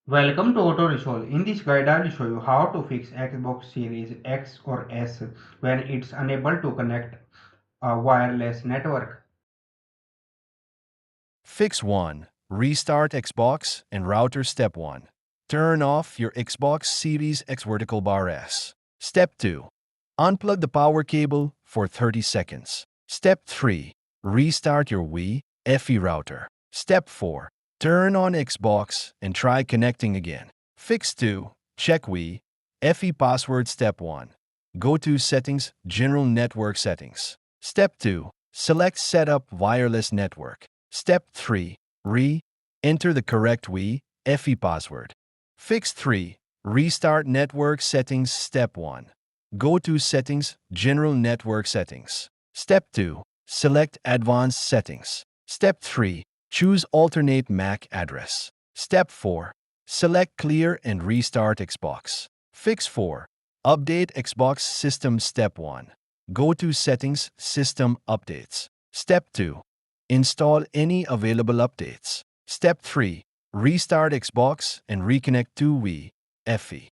Welcome to Auto Resolve. In this guide, I will show you how to fix Xbox Series X or S when it's unable to connect a wireless network. Fix 1. Restart Xbox and router. Step 1. Turn off your Xbox Series X vertical bar S. Step 2. Unplug the power cable for 30 seconds. Step 3. Restart your Wii FE router. Step 4. Turn on Xbox and try connecting again. Fix 2. Check Wii FE password. Step 1. Go to Settings, General Network Settings. Step 2. Select Setup Wireless Network. Step 3. Enter the correct Wii FE password. Fix 3. Restart network settings. Step 1. Go to Settings, General Network Settings. Step 2. Select Advanced Settings. Step 3. Choose Alternate MAC address. Step 4. Select Clear and restart Xbox. Fix 4. Update Xbox System. Step 1. Go to Settings, System Updates. Step 2. Install any available updates. Step 3. Restart Xbox and reconnect to Wii FE.